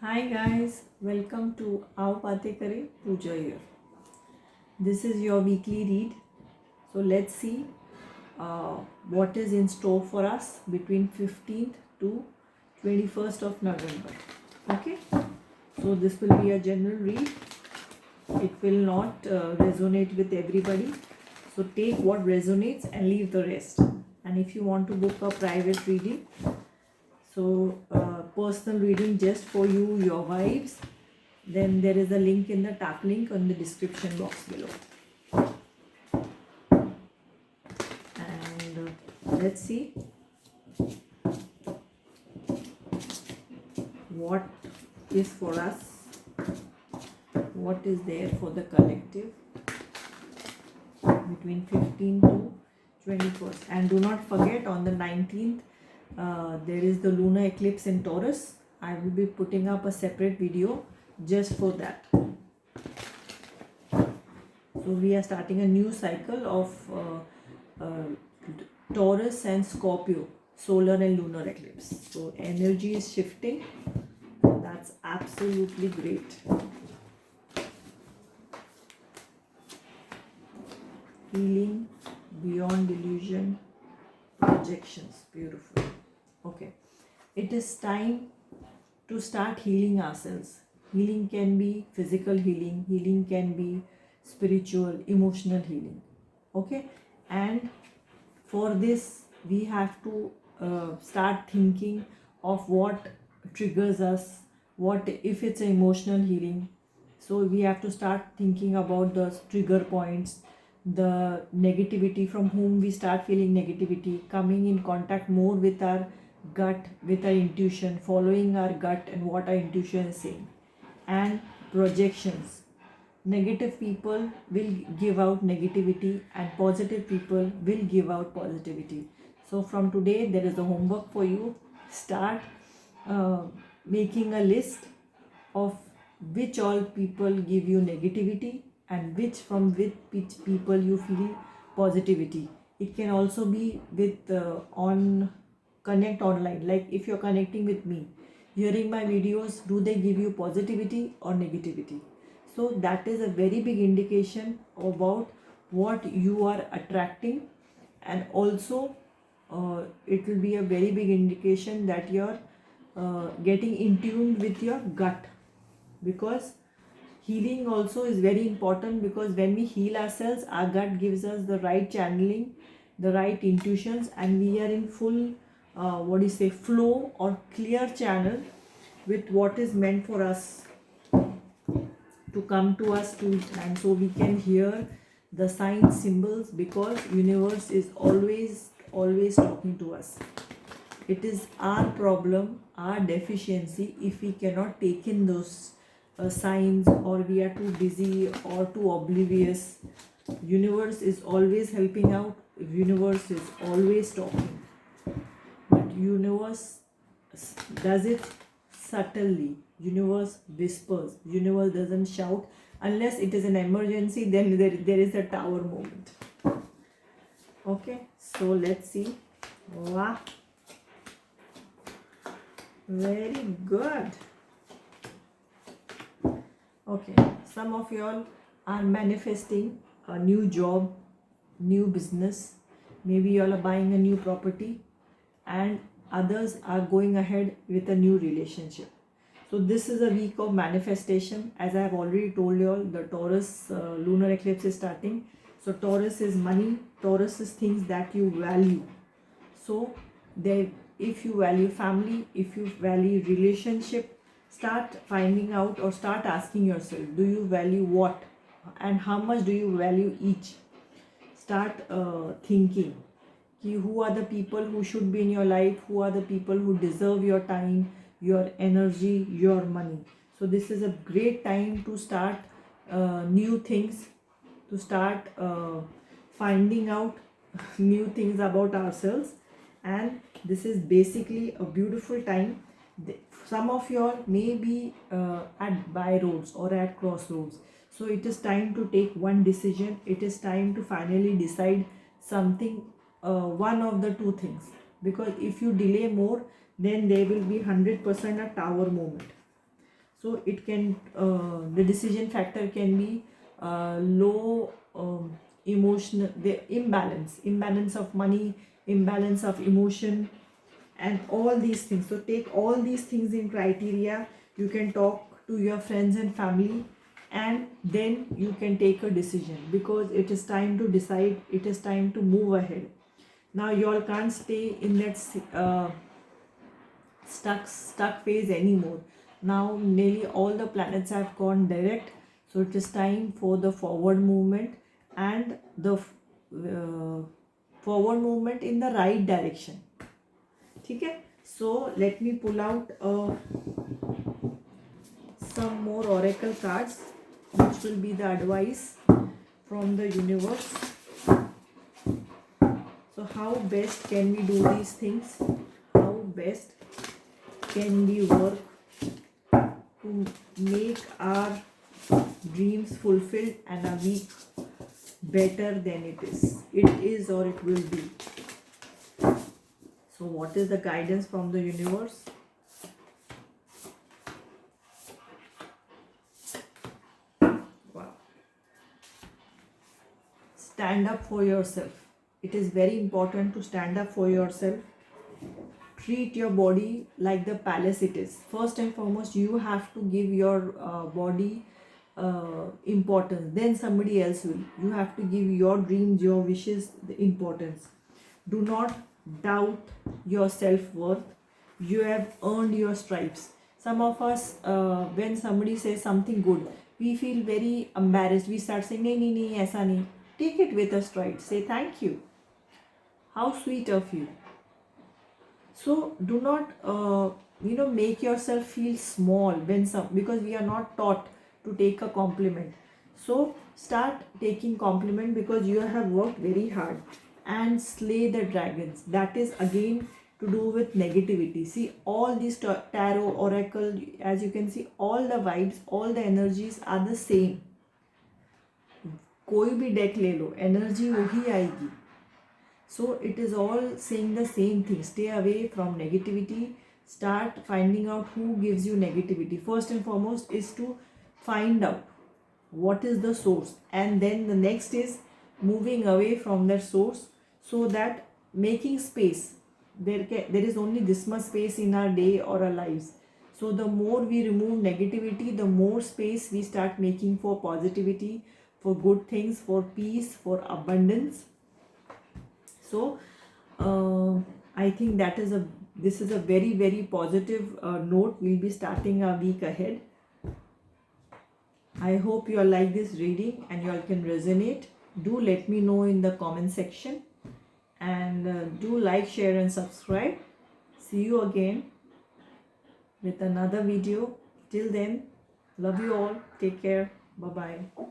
Hi guys, welcome to Aao Baate Kare, Pooja here. This is your weekly read. So let's see uh, what is in store for us between 15th to 21st of November. Okay, so this will be a general read. It will not resonate with everybody. So take what resonates and leave the rest. And if you want to book a private reading, so personal reading just for you, your vibes, then there is a link in the tap link on the description box below. And let's see what is for us, what is there for the collective between 15 to 21st. And do not forget, on the 19th there is the lunar eclipse in Taurus. I will be putting up a separate video just for that. So we are starting a new cycle of Taurus and Scorpio, solar and lunar eclipse. So energy is shifting. That's absolutely great. Healing beyond illusion, projections. Beautiful. Okay. It is time to start healing ourselves. Healing can be physical healing, healing can be spiritual, emotional healing. Okay. And for this, we have to start thinking of what triggers us, what if it's emotional healing. So we have to start thinking about the trigger points, the negativity, from whom we start feeling negativity, coming in contact more with our gut, with our intuition, following our gut and what our intuition is saying. And projections. Negative people will give out negativity and positive people will give out positivity. So from today, there is a homework for you. Start making a list of which all people give you negativity and which people you feel positivity. It can also be with on connect online. Like if you're connecting with me, hearing my videos, do they give you positivity or negativity? So that is a very big indication about what you are attracting. And also it will be a very big indication that you're getting in tune with your gut. Because healing also is very important, because when we heal ourselves, our gut gives us the right channeling, the right intuitions, and we are in full flow or clear channel with what is meant for us to come to us to. And so we can hear the signs, symbols, because universe is always talking to us. It is our problem, our deficiency, if we cannot take in those signs, or we are too busy or too oblivious. Universe is always helping out, universe is always talking, but universe does it subtly. Universe whispers, universe doesn't shout. Unless it is an emergency, then there is a tower moment. Okay, so let's see. Wow, very good. Okay, some of y'all are manifesting a new job, new business. Maybe y'all are buying a new property, and others are going ahead with a new relationship. So this is a week of manifestation. As I have already told you all, the Taurus lunar eclipse is starting. So Taurus is money, Taurus is things that you value. So if you value family, if you value relationship, start finding out or start asking yourself, do you value what and how much do you value each? Start thinking, who are the people who should be in your life, who are the people who deserve your time, your energy, your money. So this is a great time to start new things, to start finding out new things about ourselves. And this is basically a beautiful time. Some of y'all may be at byroads or at crossroads. So it is time to take one decision. It is time to finally decide something, one of the two things. Because if you delay more, then there will be 100% a tower moment. So it can the decision factor can be low emotional, the imbalance of money, imbalance of emotion, and all these things. So take all these things in criteria. You can talk to your friends and family, and then you can take a decision, because it is time to decide, it is time to move ahead. Now you all can't stay in that stuck phase anymore. Now nearly all the planets have gone direct, so it is time for the forward movement, and the forward movement in the right direction. Okay, so let me pull out some more oracle cards, which will be the advice from the universe. So how best can we do these things? How best can we work to make our dreams fulfilled and a week better than it is? It is, or it will be. So what is the guidance from the universe? Wow. Stand up for yourself. It is very important to stand up for yourself. Treat your body like the palace it is. First and foremost, you have to give your body importance. Then somebody else will. You have to give your dreams, your wishes the importance. Do not doubt your self-worth. You have earned your stripes. Some of us, when somebody says something good, we feel very embarrassed. We start saying, nahi, nahi, nahi, aisa nahi. Take it with a stride. Say thank you. How sweet of you. So do not make yourself feel small when because we are not taught to take a compliment. So start taking compliment, because you have worked very hard, and slay the dragons. That is again to do with negativity. See, all these tarot, oracle, as you can see, all the vibes, all the energies are the same. कोई भी deck ले लो, energy वही आएगी. So it is all saying the same thing. Stay away from negativity. Start finding out who gives you negativity. First and foremost is to find out what is the source, and then the next is moving away from that source, so that making space. There is only this much space in our day or our lives. So the more we remove negativity, the more space we start making for positivity, for good things, for peace, for abundance. So I think this is a very, very positive note. We'll be starting our week ahead. I hope you all like this reading and you all can resonate. Do let me know in the comment section, and do like, share and subscribe. See you again with another video. Till then, love you all. Take care. Bye bye.